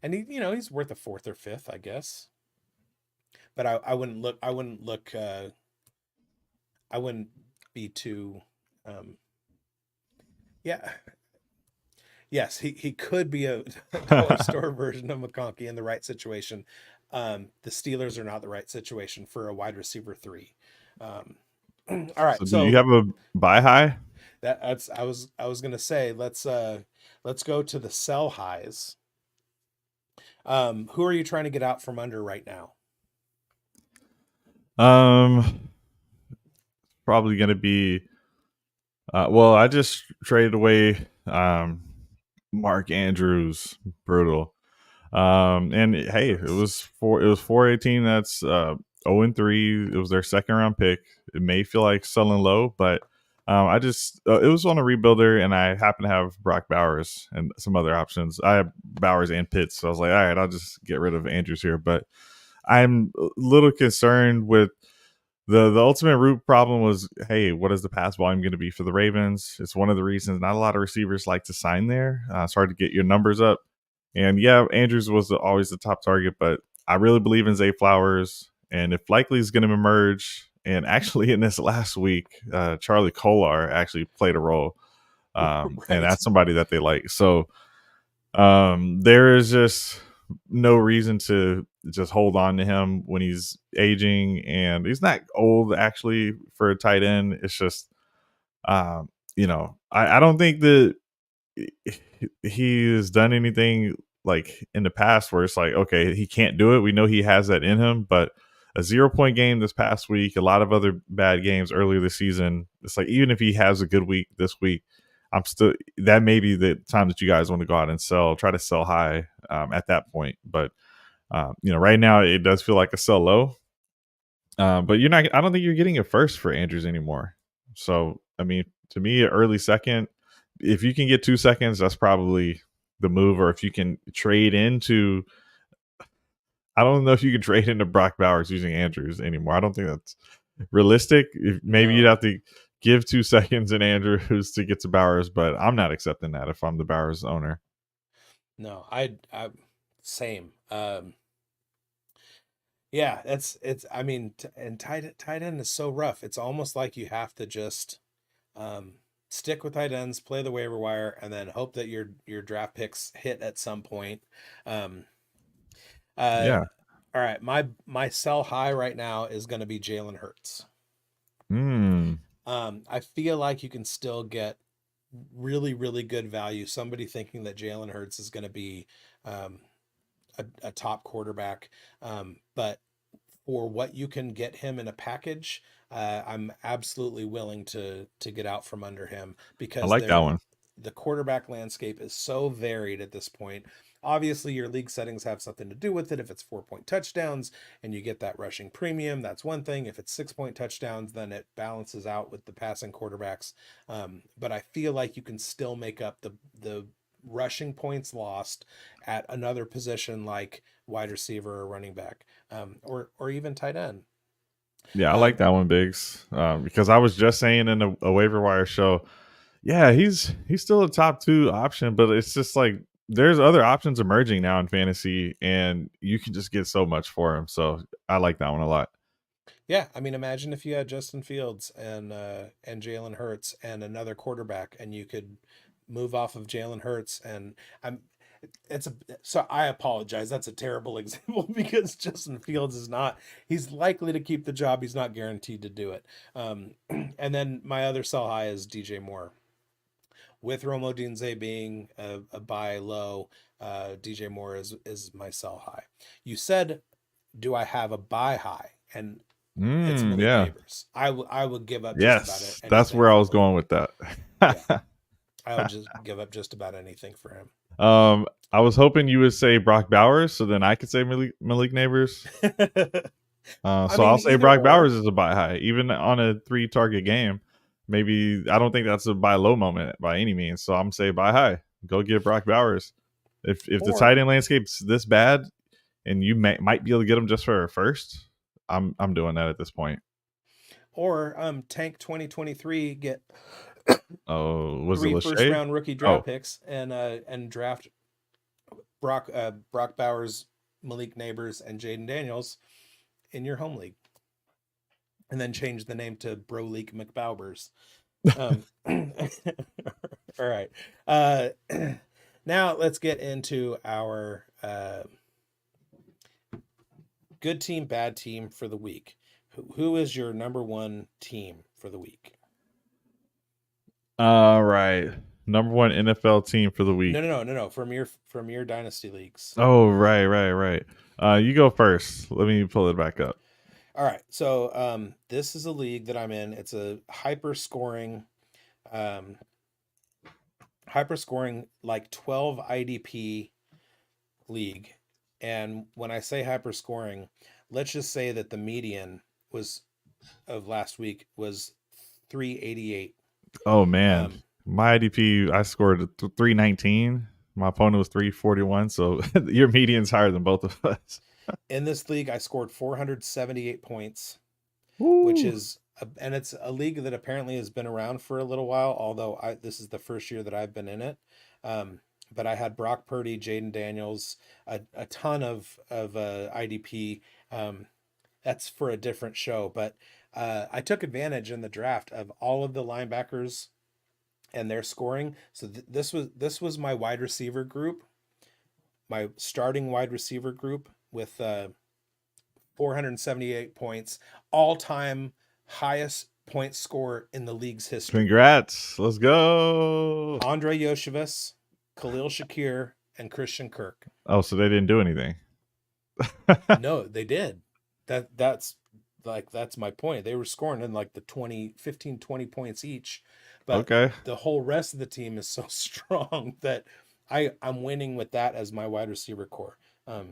and he's worth a fourth or fifth, I guess. But I wouldn't be too yeah. Yes, he could be a dollar store version of McConkey in the right situation. The Steelers are not the right situation for a wide receiver 3. All right. So do you have a buy high? I was gonna say, let's go to the sell highs. Who are you trying to get out from under right now? Probably gonna be I just traded away Mark Andrews, brutal. And hey, it was 418. That's 0-3. It was their second round pick. It may feel like selling low, but I just it was on a rebuilder, and I happen to have Brock Bowers and some other options. I have Bowers and Pitts, so I was like, all right, I'll just get rid of Andrews here. But I'm a little concerned with the ultimate root problem was, hey, what is the pass volume going to be for the Ravens? It's one of the reasons not a lot of receivers like to sign there. It's hard to get your numbers up. And yeah, Andrews was always the top target, but I really believe in Zay Flowers. And if Likely is going to emerge, and actually in this last week, Charlie Kolar actually played a role. And that's somebody that they like. So there is just no reason to just hold on to him when he's aging, and he's not old actually for a tight end. It's just, I don't think that he has done anything like in the past where it's like, okay, he can't do it. We know he has that in him, but a 0-point game this past week, a lot of other bad games earlier this season. It's like, even if he has a good week this week, that may be the time that you guys want to go out and try to sell high at that point. But right now it does feel like a sell low. But I don't think you're getting a first for Andrews anymore. So, I mean, to me, early second, if you can get 2 seconds, that's probably the move. Or if you can trade into, I don't know if you can trade into Brock Bowers using Andrews anymore. I don't think that's realistic. Maybe you'd have to give 2 seconds in Andrews to get to Bowers, but I'm not accepting that if I'm the Bowers owner. No, I same. Yeah, it's. I mean, and tight end is so rough. It's almost like you have to just um, stick with tight ends, play the waiver wire, and then hope that your draft picks hit at some point. Um, uh, Yeah. all right, my sell high right now is going to be Jalen Hurts. Mm. I feel like you can still get really, really good value. Somebody thinking that Jalen Hurts is going to be um, a top quarterback, but for what you can get him in a package, I'm absolutely willing to get out from under him I because like that one. the quarterback landscape is so varied at this point. Obviously, your league settings have something to do with it. If it's 4-point touchdowns and you get that rushing premium, that's one thing. If it's 6-point touchdowns, then it balances out with the passing quarterbacks. But I feel like you can still make up the rushing points lost at another position like wide receiver or running back, or even tight end. Yeah, I like Um, that one, Biggs. Because I was just saying in a waiver wire show, yeah, he's still a top 2 option, but it's just like there's other options emerging now in fantasy, and you can just get so much for him. So I like that one a lot. Yeah, I mean, imagine if you had Justin Fields and Jalen Hurts and another quarterback, and you could move off of Jalen Hurts. And I'm it's a so I apologize. That's a terrible example because Justin Fields is not. He's likely to keep the job. He's not guaranteed to do it. And then my other sell high is DJ Moore. With Romo Dunze being a buy low, DJ Moore is my sell high. You said, do I have a buy high? And it's Malik Yeah. Neighbors. I would give up just about Yes, that's anything where I for was Malik. going with that. Yeah, I would just give up just about anything for him. I was hoping you would say Brock Bowers, so then I could say Malik Neighbors. I So mean, I'll say either Brock or. Bowers is a buy high, even on a 3-target game. Maybe I don't think that's a buy low moment by any means. So I'm say buy high. Go get Brock Bowers. If the Or tight end landscape's this bad, and you might be able to get him just for a first, I'm doing that at this point. or tank 2023, get Oh, was it 3 first Lachey? round rookie Oh, draft picks and draft Brock Bowers, Malik Neighbors, and Jaden Daniels in your home league, and then change the name to Bro League McBowers. All right. Now let's get into our good team, bad team for the week. Who is your number one team for the week? all right. Number 1 NFL team for the week. No. From your dynasty leagues. Oh, right. You go first. Let me pull it back up. All right. So this is a league that I'm in. It's a hyper scoring like 12 IDP league. And when I say hyper scoring, let's just say that the median was of last week was 388. Oh man, Um, my IDP I scored 319. My opponent was 341. So your median's higher than both of us. in this league, I scored 478 points, which Woo. is and it's a league that apparently has been around for a little while. Although this is the first year that I've been in it. But I had Brock Purdy, Jaden Daniels, a ton of IDP. That's for a different show, but I took advantage in the draft of all of the linebackers and their scoring. So this was my wide receiver group, my starting wide receiver group with 478 points, all time highest point score in the league's history. Congrats. Let's go. Andre Yoshevas, Khalil Shakir, and Christian Kirk. Oh, so they didn't do anything. No, they did. That's my point. They were scoring in like the 15, 20 points each. But Okay. the whole rest of the team is so strong that I'm winning with that as my wide receiver core.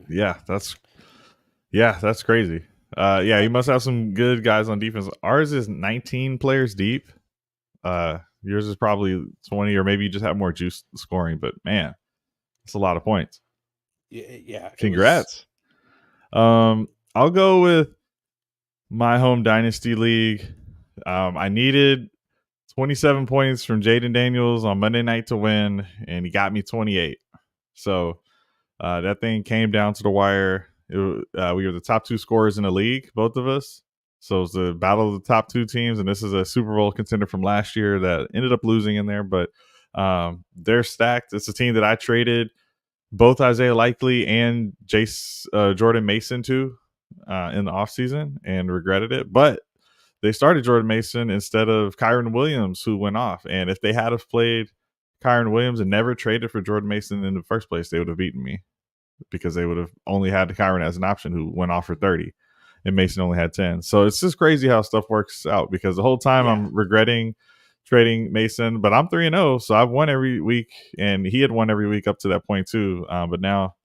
Yeah, that's crazy. Yeah, you must have some good guys on defense. Ours is 19 players deep. Yours is probably 20, or maybe you just have more juice scoring, but man, it's a lot of points. Yeah. Congrats. I'll go with my home dynasty league. I needed 27 points from Jaden Daniels on Monday night to win, and he got me 28. So that thing came down to the wire. We were the top 2 scorers in the league, both of us. So it's the battle of the top 2 teams, and this is a Super Bowl contender from last year that ended up losing in there, but they're stacked. It's a team that I traded both Isaiah Likely and Jordan Mason to in the offseason and regretted it. But they started Jordan Mason instead of Kyron Williams, who went off. And if they had have played Kyron Williams and never traded for Jordan Mason in the first place, they would have beaten me because they would have only had Kyron as an option, who went off for 30, and Mason only had 10. So it's just crazy how stuff works out, because the whole time I'm regretting trading Mason, but I'm 3-0, so I've won every week, and he had won every week up to that point too. But now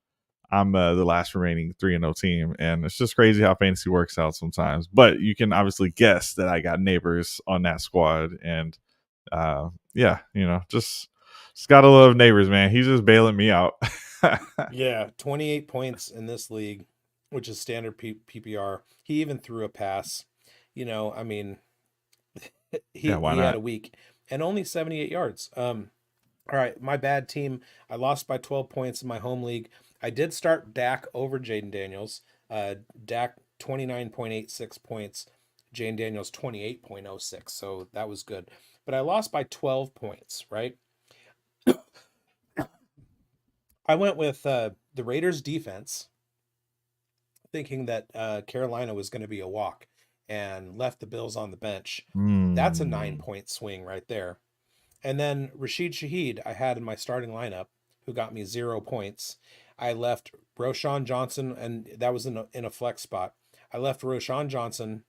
I'm the last remaining 3-0 team, and it's just crazy how fantasy works out sometimes. But you can obviously guess that I got Neighbors on that squad, and just gotta love Neighbors, man. He's just bailing me out. Yeah, 28 points in this league, which is standard PPR. He even threw a pass. I mean, he had a week and only 78 yards. All right, my bad team. I lost by 12 points in my home league. I did start Dak over Jaden Daniels. Dak 29.86 points, Jaden Daniels 28.06. So that was good. But I lost by 12 points, right? I went with the Raiders defense, thinking that Carolina was going to be a walk, and left the Bills on the bench. That's a 9-point swing right there. And then Rashid Shaheed I had in my starting lineup, who got me 0 points. I left Roshan Johnson, and that was in a flex spot. I left Roshan Johnson,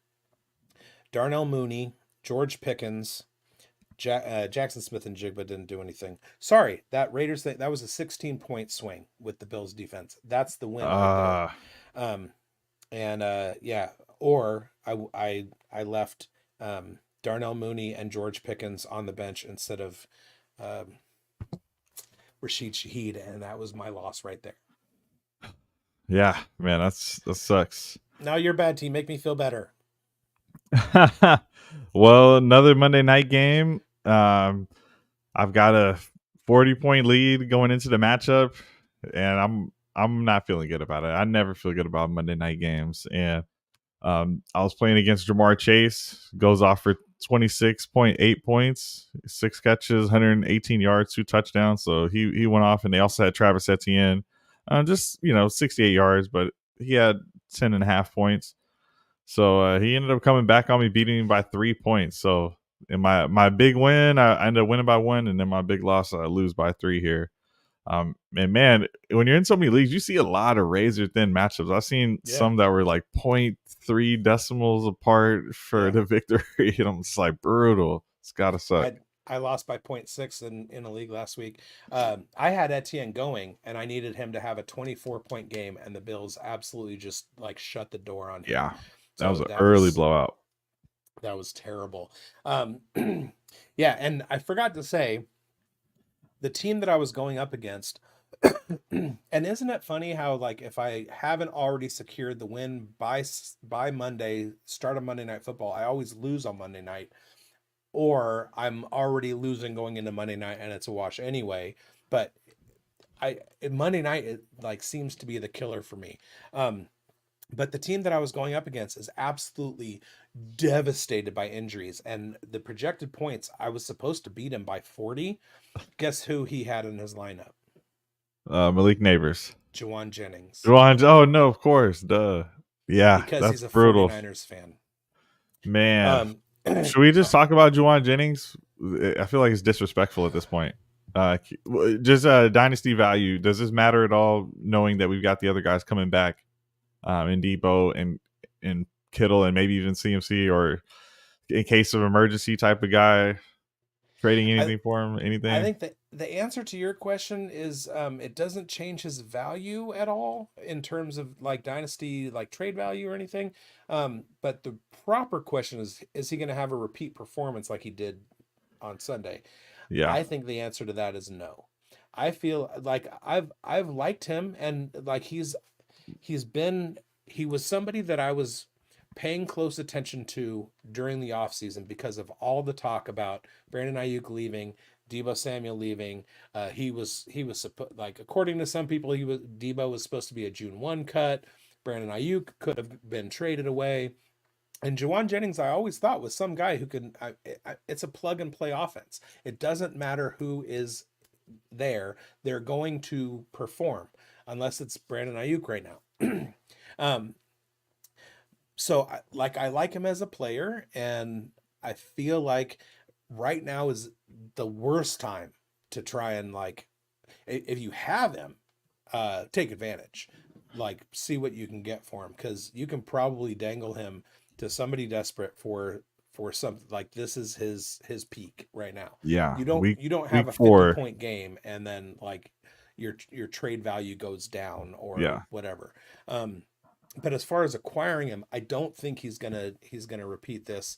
Darnell Mooney, George Pickens, Jackson Smith and Jigba didn't do anything. Sorry, that Raiders thing, that was a 16-point swing with the Bills defense. That's the win right there. Or I left Darnell Mooney and George Pickens on the bench instead of Rashid Shaheed, and that was my loss right there. Yeah, man, that sucks. Now your bad team, make me feel better. Well, another Monday night game. I've got a 40-point lead going into the matchup, and I'm not feeling good about it. I never feel good about Monday night games. And I was playing against Jamar Chase, goes off for 26.8 points, 6 catches, 118 yards, 2 touchdowns. So he went off, and they also had Travis Etienne, just 68 yards, but he had 10.5 points. So he ended up coming back on me, beating me by 3 points. So in my big win, I ended up winning by 1, and then my big loss, I lose by 3 here. And man, when you're in so many leagues, you see a lot of razor thin matchups. I've seen some that were like 0.3 decimals apart for the victory, and I'm just like, brutal. It's gotta suck. I lost by 0.6 in a league last week. I had Etienne going, and I needed him to have a 24-point game, and the Bills absolutely just like shut the door on him. Yeah, that was an early blowout. That was terrible. Yeah, and I forgot to say, the team that I was going up against, and isn't it funny how, like, if I haven't already secured the win by Monday, start of Monday Night Football, I always lose on Monday night, or I'm already losing going into Monday night and it's a wash anyway. But Monday night, it like seems to be the killer for me. But the team that I was going up against is absolutely devastated by injuries, and the projected points, I was supposed to beat him by 40. Guess who he had in his lineup? Malik Neighbors. Juwan Jennings. Oh no, of course, duh. Yeah, because that's he's a brutal. 49ers fan. Man, should we just talk about Juwan Jennings? I feel like it's disrespectful at this point. Just dynasty value. Does this matter at all, knowing that we've got the other guys coming back? In Depot and Kittle, and maybe even CMC, or in case of emergency type of guy, trading anything for him, anything? I think that the answer to your question is it doesn't change his value at all in terms of like dynasty, like trade value or anything. But the proper question is he going to have a repeat performance like he did on Sunday? Yeah, I think the answer to that is no. I feel like I've liked him, and like he was somebody that I was paying close attention to during the offseason because of all the talk about Brandon Ayuk leaving, Debo Samuel leaving. He was like, according to some people, Debo was supposed to be a June 1 cut. Brandon Ayuk could have been traded away. And Jawan Jennings, I always thought, was some guy who could. It's a plug and play offense. It doesn't matter who is there; they're going to perform, unless it's Brandon Ayuk right now. So, I like him as a player, and I feel like right now is the worst time to try and, like, if you have him, take advantage. Like, see what you can get for him, because you can probably dangle him to somebody desperate for something. Like, this is his peak right now. Yeah. You don't have week a 4. 50-point game and then, like, your trade value goes down or Yeah. whatever. But as far as acquiring him, I don't think he's gonna repeat this.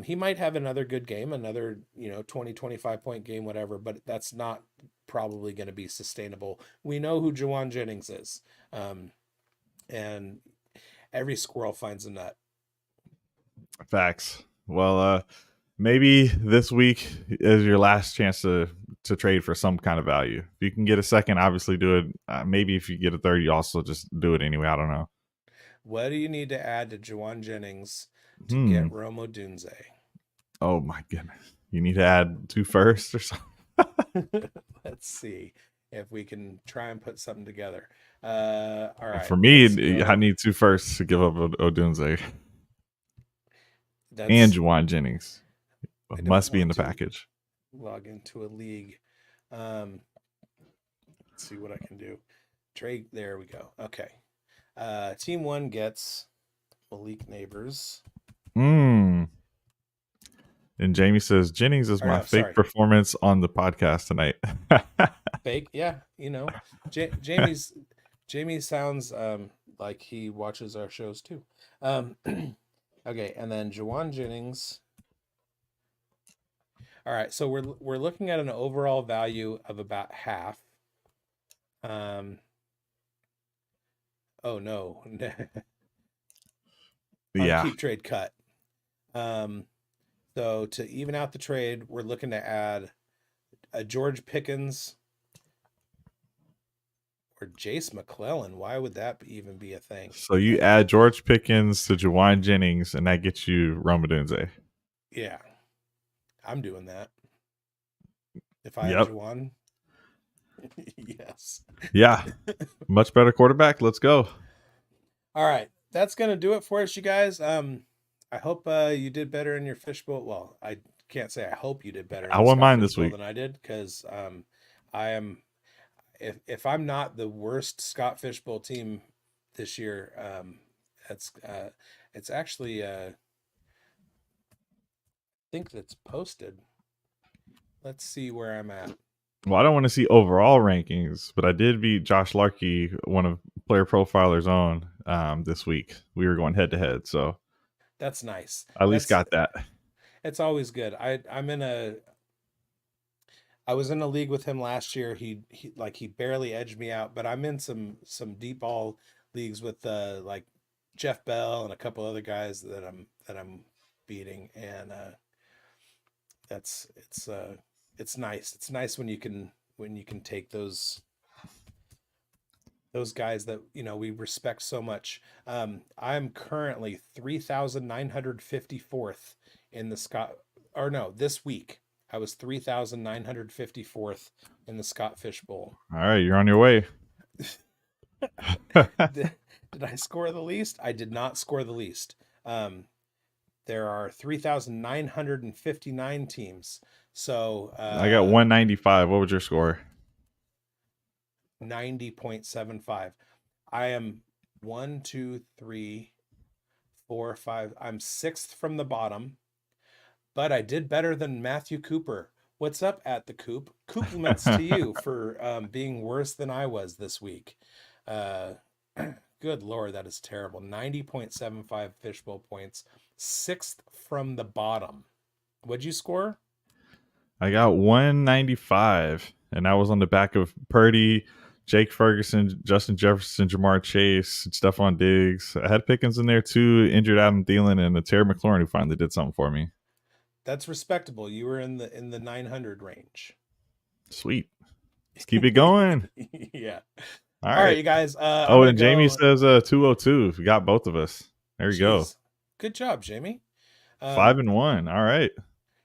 He might have another good game, another 20, 25-point game, whatever, but that's not probably going to be sustainable. We know who Jawan Jennings is, and every squirrel finds a nut. Facts. Well, maybe this week is your last chance to trade for some kind of value. If you can get a second, obviously do it. Maybe if you get a third, you also just do it anyway. I don't know. What do you need to add to Jawan Jennings to get Rome Odunze? Oh my goodness. You need to add 2 firsts or something. Let's see if we can try and put something together. All right. For me, I need 2 firsts to give up Odunze. And Jawan Jennings must be in the package. Log into a league. Let's see what I can do. Trade. There we go. Okay. Team 1 gets Malik Neighbors. And Jamie says Jennings is my fake performance on the podcast tonight. Fake, yeah. Jamie sounds like he watches our shows too. Okay, and then Jawan Jennings. All right, so we're looking at an overall value of about half. Oh no. Yeah. Keep trade cut. So to even out the trade, we're looking to add a George Pickens or Jace McClellan. Why would that even be a thing? So you add George Pickens to Jawan Jennings, and that gets you Rome Odunze. Yeah, I'm doing that. If I have Jawan, yes. Yeah, much better quarterback. Let's go. All right, that's gonna do it for us, you guys. I hope you did better in your fishbowl. Well, I can't say I hope you did better. I won mine this week than I did, because I am. If I'm not the worst Scott Fishbowl team this year, it's actually I think that's posted. Let's see where I'm at. Well, I don't want to see overall rankings, but I did beat Josh Larkey, one of Player Profiler's own, this week. We were going head to head, so that's nice. I at least got that. It's always good. I was in a league with him last year. He barely edged me out, but I'm in some deep ball leagues with like Jeff Bell and a couple other guys that I'm beating, and it's nice. It's nice when you can take those guys that we respect so much. I'm currently 3,954th in the Scott. Or no, this week I was 3,954th in the Scott Fishbowl. All right, you're on your way. Did I score the least? I did not score the least. There are 3,959 teams. So I got 195. What was your score? 90.75. I am 1, 2, 3, 4, 5. I'm 6th from the bottom, but I did better than Matthew Cooper. What's up at the Coop? Compliments to you for being worse than I was this week. Good Lord, that is terrible. 90.75 Fishbowl points. 6th from the bottom. What'd you score? I got 195, and I was on the back of Purdy, Jake Ferguson, Justin Jefferson, Jamar Chase, Stephon Diggs. I had Pickens in there too, injured Adam Thielen, and Terry McLaurin, who finally did something for me. That's respectable. You were in the 900 range. Sweet. Let's keep it going. Yeah. All All right, you guys. and Jamie says 202. We got both of us. There you go. Good job, Jamie. 5-1. All right.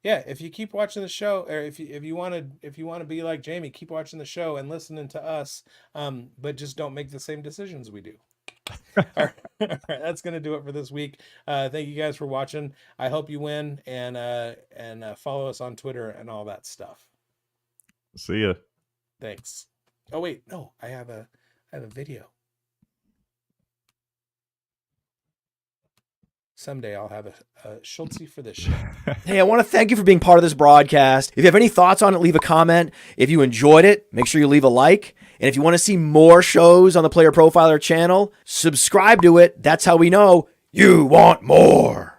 Yeah, if you keep watching the show, or if you want to be like Jamie, keep watching the show and listening to us, but just don't make the same decisions we do. All right, that's gonna do it for this week. Thank you guys for watching. I hope you win, and follow us on Twitter and all that stuff. See ya. Thanks. Oh wait, no, I have a video. Someday I'll have a Schultzy for this show. Hey, I want to thank you for being part of this broadcast. If you have any thoughts on it, leave a comment. If you enjoyed it, make sure you leave a like. And if you want to see more shows on the Player Profiler channel, subscribe to it. That's how we know you want more.